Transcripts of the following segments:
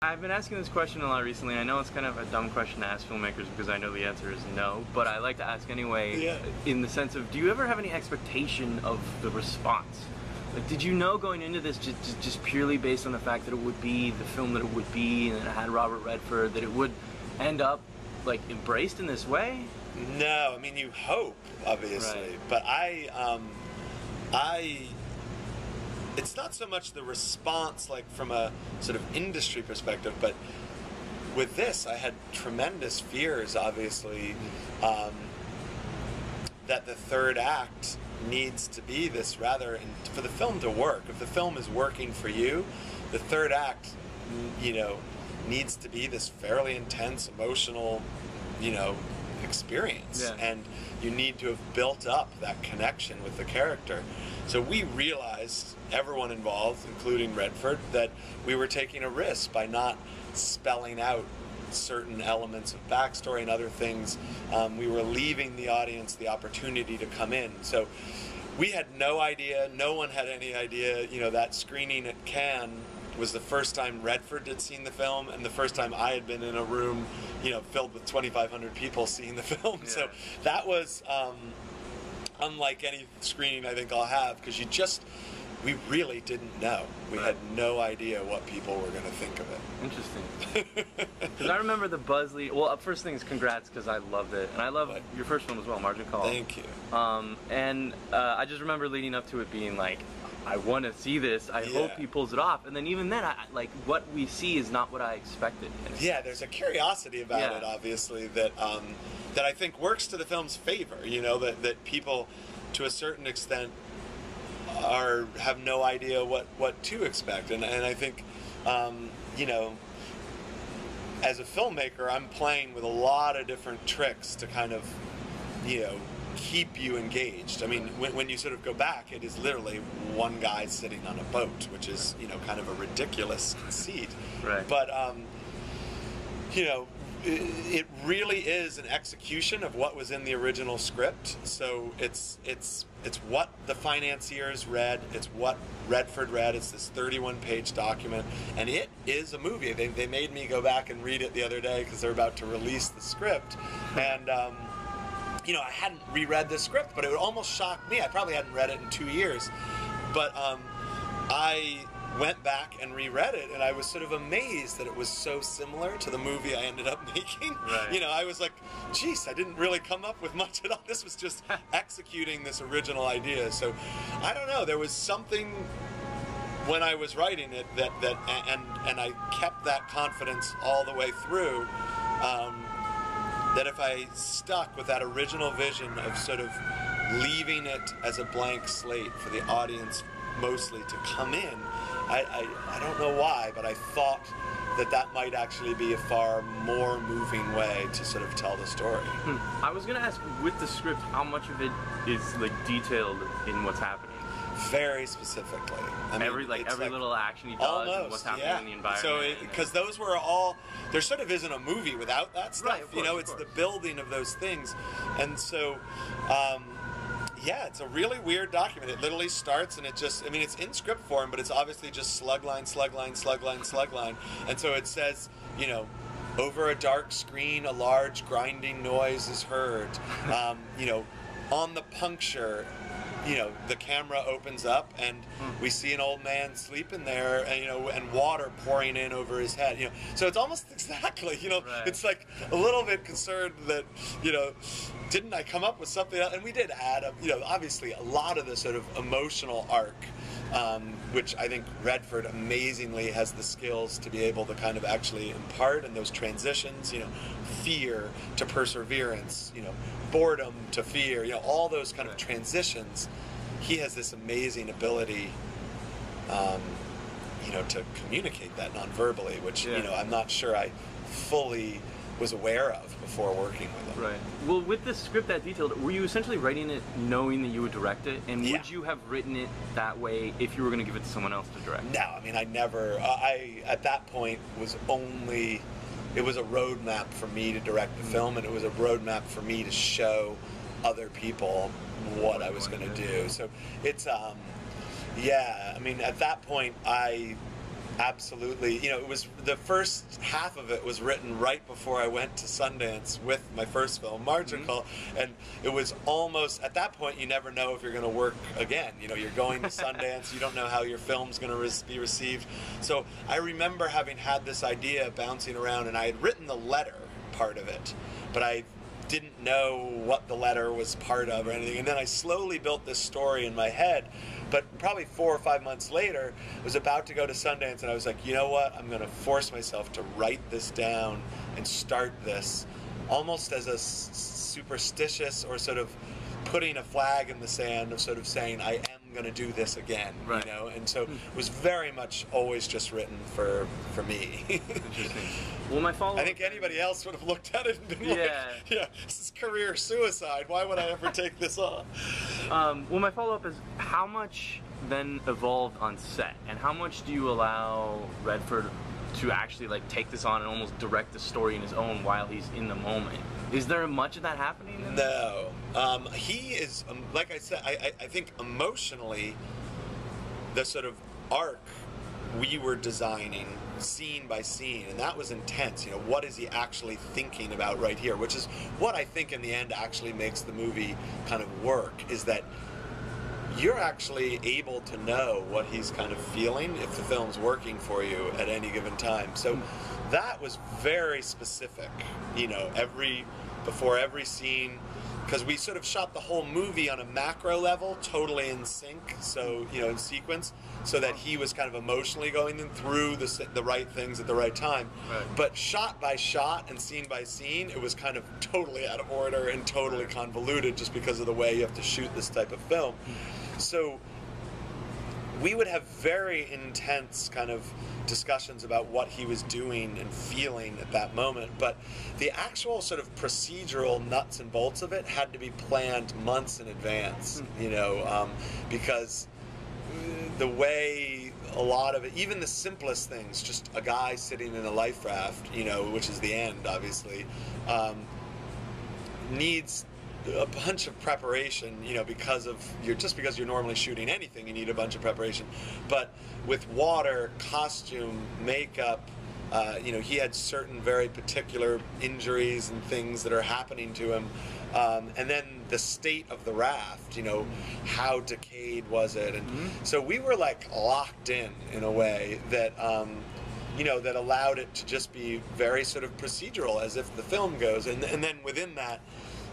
I've been asking this question a lot recently. I know it's kind of a dumb question to ask filmmakers because I know the answer is no, but I like to ask anyway, in the sense of, do you ever have any expectation of the response? Like, did you know going into this just purely based on the fact that it would be the film that it would be, and that it had Robert Redford, that it would end up like embraced in this way? No, I mean, you hope, obviously, Right. but it's not so much the response, like from a sort of industry perspective, but with this, I had tremendous fears, obviously, that the third act needs to be this rather, and for the film to work, if the film is working for you, the third act, you know, needs to be this fairly intense, emotional, you know, experience. Yeah. And you need to have built up that connection with the character. So we realized, everyone involved, including Redford, that we were taking a risk by not spelling out certain elements of backstory and other things. We were leaving the audience the opportunity to come in. So we had no idea, no one had any idea, you know, that screening at Cannes was the first time Redford had seen the film and the first time I had been in a room, you know, filled with 2,500 people seeing the film. Yeah. So that was unlike any screening I think I'll have, because we really didn't know. We had no idea what people were going to think of it. Interesting. Because I remember the buzz lead. Well, first thing is congrats, because I loved it, and I love your first film as well, Margin Call. Thank you. And I just remember leading up to it being like, I want to see this. I hope he pulls it off. And then even then, like what we see is not what I expected. Yeah, there's a curiosity about it, obviously, that that I think works to the film's favor. You know, that people, to a certain extent, have no idea what to expect. And I think, you know, as a filmmaker, I'm playing with a lot of different tricks to kind of, you know, keep you engaged. I mean, when you sort of go back, it is literally one guy sitting on a boat, which is, you know, kind of a ridiculous conceit. Right. But, you know, it really is an execution of what was in the original script. So it's what the financiers read, it's what Redford read. It's this 31-page document, and it is a movie. They made me go back and read it the other day because they're about to release the script, and you know, I hadn't reread the script, but it would almost shock me. I probably hadn't read it in 2 years, but I went back and reread it, and I was sort of amazed that it was so similar to the movie I ended up making. Right. You know, I was like, geez, I didn't really come up with much at all. This was just executing this original idea. So, I don't know, there was something when I was writing it and I kept that confidence all the way through, that if I stuck with that original vision of sort of leaving it as a blank slate for the audience mostly to come in, I don't know why, but I thought that might actually be a far more moving way to sort of tell the story. I was going to ask, with the script, how much of it is like detailed in what's happening? Very specifically. I mean, every little action he does, almost, and what's happening in the environment. So, because those were all, there sort of isn't a movie without that stuff. Right, of course, you know, it's the building of those things, and so, yeah, it's a really weird document. It literally starts, and it just, I mean, it's in script form, but it's obviously just slug line, slug line, slug line, slug line, and so it says, you know, over a dark screen, a large grinding noise is heard. You know, on the puncture, you know, the camera opens up and we see an old man sleeping there, and, you know, and water pouring in over his head, you know. So it's almost exactly, you know, it's like a little bit concerned that, you know, didn't I come up with something else? And we did add, you know, obviously a lot of the sort of emotional arc, which I think Redford amazingly has the skills to be able to kind of actually impart, in those transitions, you know, fear to perseverance, you know, boredom to fear, you know, all those kind of transitions. He has this amazing ability, you know, to communicate that non-verbally, which, you know, I'm not sure I fully was aware of before working with him. Right. Well, with the script that detailed, were you essentially writing it knowing that you would direct it? And would you have written it that way if you were going to give it to someone else to direct? No, I mean, I never, at that point was only, it was a roadmap for me to direct the film, and it was a roadmap for me to show other people what I was going to do. So it's, yeah, I mean, at that point, I Absolutely. You know, it was the first half of it was written right before I went to Sundance with my first film, Margin Call, and it was almost, at that point, you never know if you're going to work again. You know, you're going to Sundance, you don't know how your film's going to be received. So I remember having had this idea bouncing around, and I had written the letter part of it, but I didn't know what the letter was part of or anything. And then I slowly built this story in my head. But probably 4 or 5 months later, I was about to go to Sundance, and I was like, you know what? I'm going to force myself to write this down and start this, almost as a superstitious or sort of putting a flag in the sand of sort of saying, I am going to do this again, right. You know? And so it was very much always just written for me. Interesting. Well, my follow-up, I think anybody else would have looked at it and been like, yeah, this is career suicide. Why would I ever take this on? Well, my follow-up is, how much then evolved on set, and how much do you allow Redford to actually like take this on and almost direct the story in his own while he's in the moment? Is there much of that happening? No. He is, like I said, I think emotionally, the sort of arc we were designing scene by scene, and that was intense. You know, what is he actually thinking about right here? Which is what I think in the end actually makes the movie kind of work, is that you're actually able to know what he's kind of feeling if the film's working for you at any given time. So that was very specific, you know, before every scene, because we sort of shot the whole movie on a macro level, totally in sync, so, you know, in sequence, so that he was kind of emotionally going through the right things at the right time. Right. But shot by shot and scene by scene, it was kind of totally out of order and totally convoluted just because of the way you have to shoot this type of film. So we would have very intense kind of discussions about what he was doing and feeling at that moment, but the actual sort of procedural nuts and bolts of it had to be planned months in advance, you know, because the way a lot of it, even the simplest things, just a guy sitting in a life raft, you know, which is the end, obviously, needs a bunch of preparation, you know, because you're normally shooting anything, you need a bunch of preparation. But with water, costume, makeup, you know, he had certain very particular injuries and things that are happening to him. And then the state of the raft, you know, how decayed was it? And so we were like locked in a way that, you know, that allowed it to just be very sort of procedural, as if the film goes. And then within that,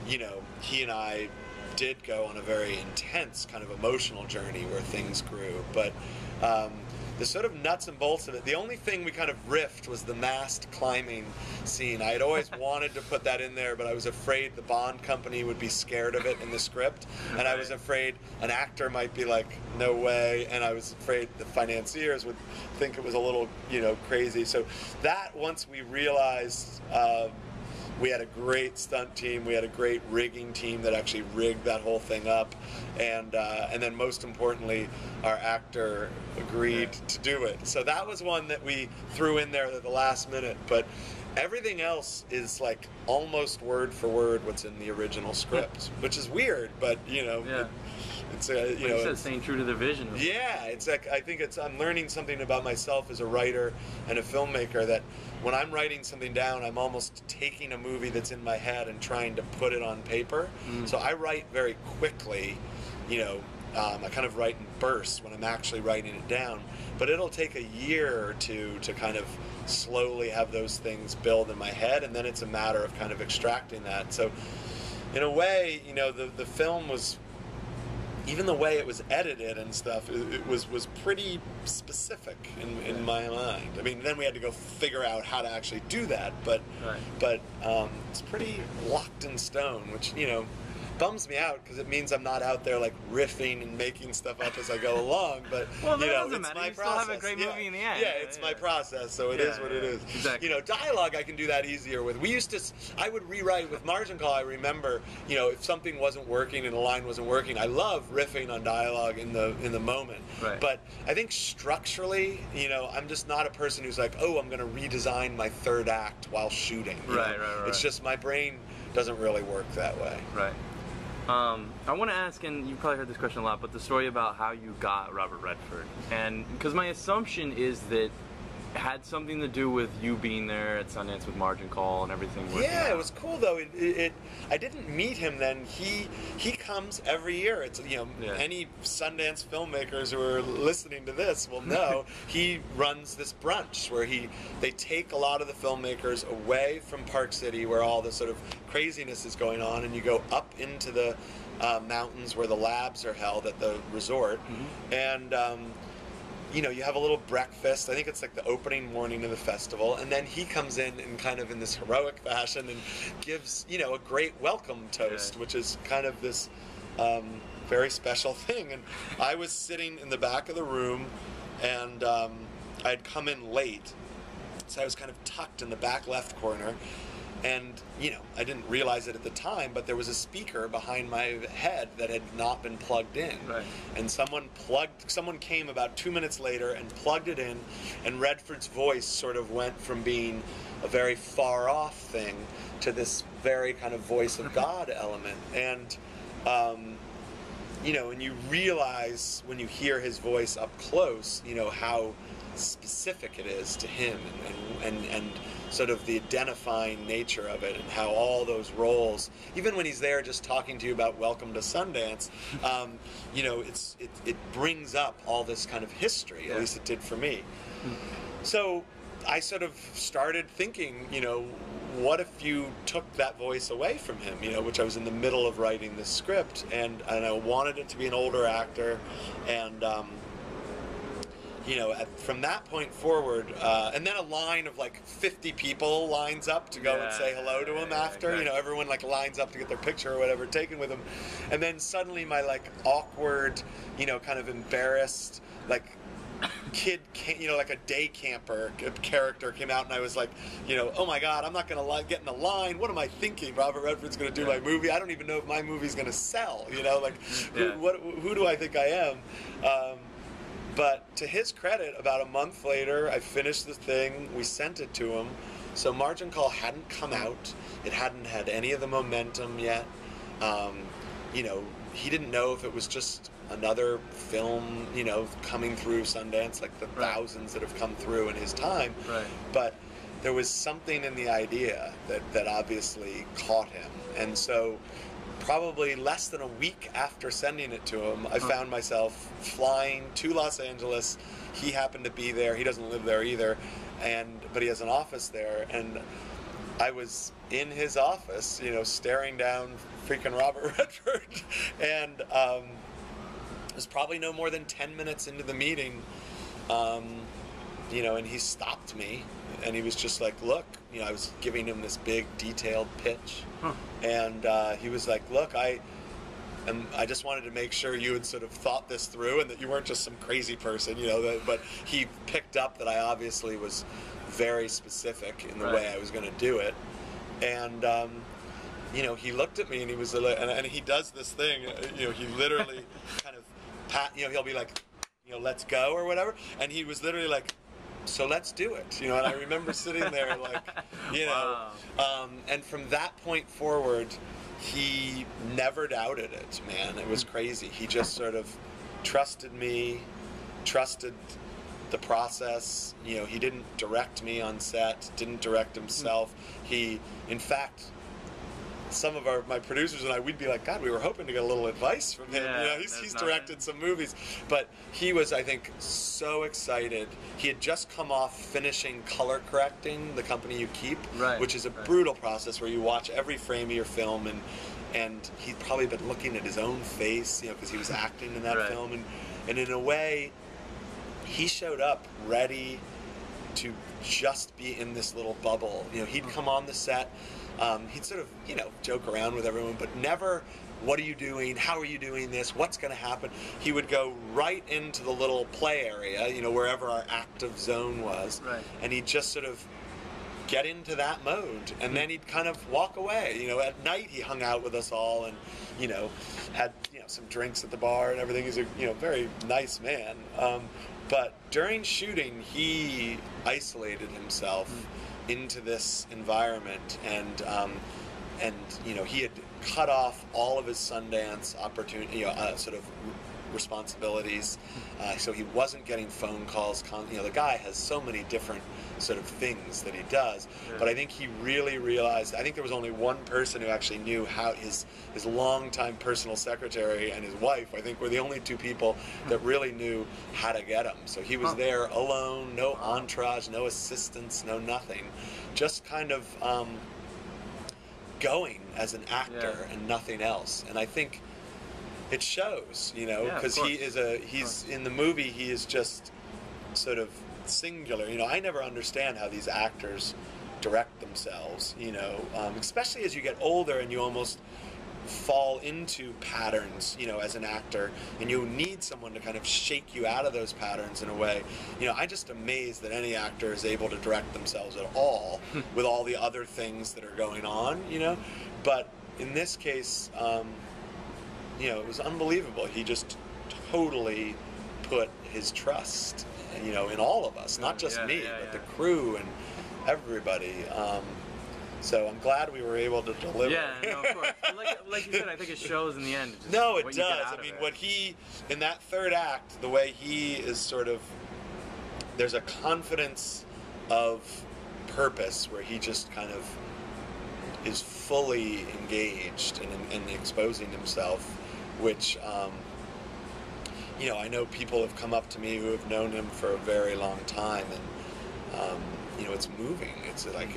you know, he and I did go on a very intense kind of emotional journey where things grew. But the sort of nuts and bolts of it, the only thing we kind of riffed was the mast climbing scene. I had always wanted to put that in there, but I was afraid the Bond company would be scared of it in the script. And I was afraid an actor might be like, no way. And I was afraid the financiers would think it was a little, you know, crazy. So that, once we realized, we had a great stunt team. We had a great rigging team that actually rigged that whole thing up, and then most importantly, our actor agreed to do it. So that was one that we threw in there at the last minute. But everything else is like almost word for word what's in the original script, which is weird. But you know, it's you know, it's staying true to the vision. Yeah, it's like, I think I'm learning something about myself as a writer and a filmmaker, that when I'm writing something down, I'm almost taking a movie that's in my head and trying to put it on paper. So I write very quickly, you know, I kind of write in bursts when I'm actually writing it down, but it'll take a year or two to kind of slowly have those things build in my head, and then it's a matter of kind of extracting that. So in a way, you know, the film was, even the way it was edited and stuff, it was pretty specific in my mind. I mean, then we had to go figure out how to actually do that, but it's pretty locked in stone, which, you know, bums me out, because it means I'm not out there like riffing and making stuff up as I go along. But well, you know, it's my process. Still have a great movie in the end. Yeah, it's my process, so it is what it is. Exactly. You know, dialogue I can do that easier with. I would rewrite with Margin Call. I remember, you know, if something wasn't working and a line wasn't working, I love riffing on dialogue in the moment. Right. But I think structurally, you know, I'm just not a person who's like, oh, I'm going to redesign my third act while shooting. Right. It's just my brain doesn't really work that way. Right. I want to ask, and you've probably heard this question a lot, but the story about how you got Robert Redford. And because my assumption is that had something to do with you being there at Sundance with Margin Call and everything. Yeah, it was cool though. I didn't meet him then. He comes every year. It's any Sundance filmmakers who are listening to this will know he runs this brunch where they take a lot of the filmmakers away from Park City where all the sort of craziness is going on, and you go up into the mountains where the labs are held at the resort, and you have a little breakfast. I think it's like the opening morning of the festival, and then he comes in kind of in this heroic fashion and gives a great welcome toast, which is kind of this very special thing. And I was sitting in the back of the room, and I'd come in late, so I was kind of tucked in the back left corner. And, I didn't realize it at the time, but there was a speaker behind my head that had not been plugged in. Right. And someone came about 2 minutes later and plugged it in, and Redford's voice sort of went from being a very far off thing to this very kind of voice of God element. And, and you realize when you hear his voice up close, how specific it is to him, and sort of the identifying nature of it, and how all those roles, even when he's there just talking to you about Welcome to Sundance, it brings up all this kind of history. At least it did for me. So I sort of started thinking, what if you took that voice away from him, which I was in the middle of writing this script, and I wanted it to be an older actor, and from that point forward, and then a line of like 50 people lines up to go and say hello to him after. Exactly. Everyone like lines up to get their picture or whatever taken with him, and then suddenly my like awkward, kind of embarrassed, like kid, like a day camper character came out, and I was like, oh my God, I'm not gonna get in the line. What am I thinking? Robert Redford's gonna do my movie. I don't even know if my movie's gonna sell. Who do I think I am? But to his credit, about a month later, I finished the thing. We sent it to him. So Margin Call hadn't come out. It hadn't had any of the momentum yet. He didn't know if it was just another film, coming through Sundance, like the thousands that have come through in his time. Right. But there was something in the idea that obviously caught him. And so probably less than a week after sending it to him, I found myself flying to Los Angeles. He happened to be there. He doesn't live there either, but he has an office there. And I was in his office, staring down freaking Robert Redford. And it was probably no more than 10 minutes into the meeting, and he stopped me. And he was just like, look, I was giving him this big detailed pitch. And he was like, look, I just wanted to make sure you had sort of thought this through and that you weren't just some crazy person, but he picked up that I obviously was very specific in the way I was going to do it. And, he looked at me and he was, and he does this thing, he literally kind of he'll be like, let's go or whatever. And he was literally like, so let's do it, and I remember sitting there like, Wow. And from that point forward, he never doubted it, man. It was crazy. He just sort of trusted me, trusted the process. He didn't direct me on set, didn't direct himself. He, in fact, some of my producers and I, we'd be like, God, we were hoping to get a little advice from him. He's directed some movies. But he was, I think, so excited. He had just come off finishing color correcting The Company You Keep, which is a brutal process where you watch every frame of your film, and he'd probably been looking at his own face, because he was acting in that film. And in a way, he showed up ready to just be in this little bubble. He'd come on the set. He'd sort of, joke around with everyone, but never, what are you doing? How are you doing this? What's going to happen? He would go right into the little play area, wherever our active zone was. Right. And he'd just sort of get into that mode. And then he'd kind of walk away. At night he hung out with us all and, had, some drinks at the bar and everything. He's a, very nice man. But during shooting, he isolated himself into this environment, and he had cut off all of his Sundance opportunity, sort of responsibilities, so he wasn't getting phone calls. The guy has so many different sort of things that he does, but I think he really realized, I think there was only one person who actually knew how his longtime personal secretary and his wife, I think, were the only two people that really knew how to get him. So he was there alone, no entourage, no assistants, no nothing, just kind of going as an actor and nothing else. And I think it shows, because he's in the movie, he is just sort of singular. I never understand how these actors direct themselves, especially as you get older and you almost fall into patterns, as an actor, and you need someone to kind of shake you out of those patterns in a way. I'm just amazed that any actor is able to direct themselves at all with all the other things that are going on, But in this case, it was unbelievable. He just totally put his trust, in all of us, not just me, but the crew and everybody. So I'm glad we were able to deliver. Yeah, no, of course. Like you said, I think it shows in the end. No, it does. I mean, what he, in that third act, the way he is sort of, there's a confidence of purpose where he just kind of is fully engaged in exposing himself, which, I know people have come up to me who have known him for a very long time, and it's moving. It's like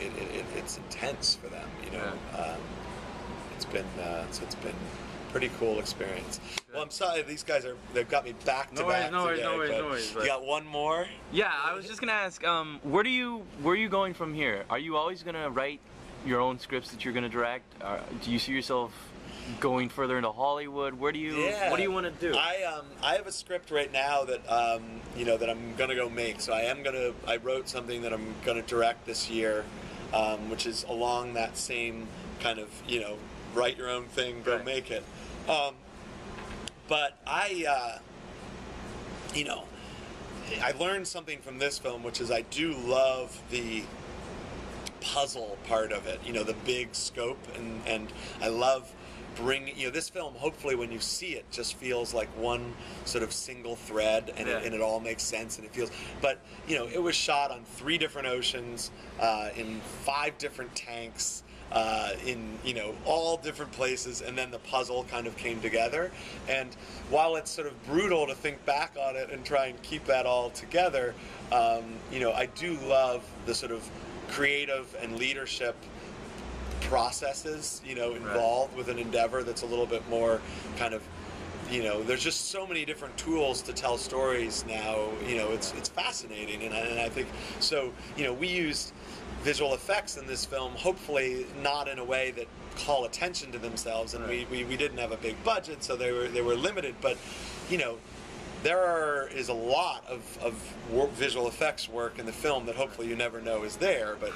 it's intense for them. It's been pretty cool experience. Well, I'm sorry, these guys they've got me back to back today. No worries. You got one more? Yeah, I was just gonna ask, where are you going from here? Are you always gonna write your own scripts that you're gonna direct? Do you see yourself going further into Hollywood? What do you want to do? I have a script right now that that I'm gonna go make. So I wrote something that I'm gonna direct this year, which is along that same kind of write your own thing, go make it. But I learned something from this film, which is I do love the puzzle part of it, the big scope, and I love this film, hopefully when you see it, just feels like one sort of single thread, and it all makes sense, and it feels, but it was shot on 3 different oceans, in 5 different tanks, in all different places, and then the puzzle kind of came together. And while it's sort of brutal to think back on it and try and keep that all together, I do love the sort of creative and leadership processes involved with an endeavor that's a little bit more kind of there's just so many different tools to tell stories now. It's fascinating, and I think so. We used visual effects in this film, hopefully not in a way that call attention to themselves, and we didn't have a big budget, so they were limited, but there is a lot of visual effects work in the film that hopefully you never know is there, but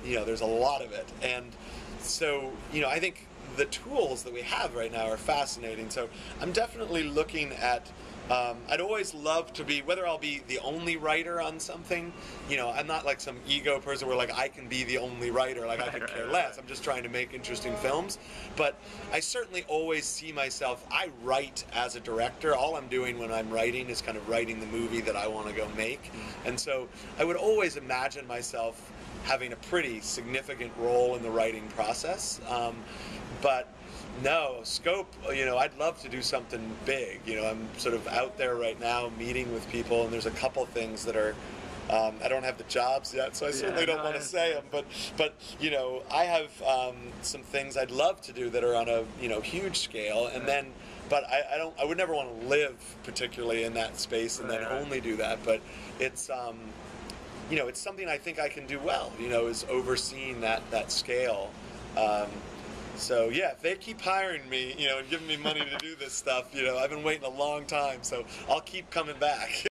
there's a lot of it. And so I think the tools that we have right now are fascinating. So I'm definitely looking at I'd always love to be, whether I'll be the only writer on something, I'm not like some ego person where like I can be the only writer, like I could care less. I'm just trying to make interesting films. But I certainly always see myself, I write as a director. All I'm doing when I'm writing is kind of writing the movie that I want to go make. And so I would always imagine myself having a pretty significant role in the writing process. But no, scope, I'd love to do something big. I'm sort of out there right now meeting with people, and there's a couple things that are, I don't have the jobs yet, so I certainly don't want to say them, but I have some things I'd love to do that are on a, huge scale, and then, but I would never want to live particularly in that space and then only do that, but it's, it's something I think I can do well, is overseeing that scale. So yeah, if they keep hiring me, and giving me money to do this stuff, I've been waiting a long time, so I'll keep coming back.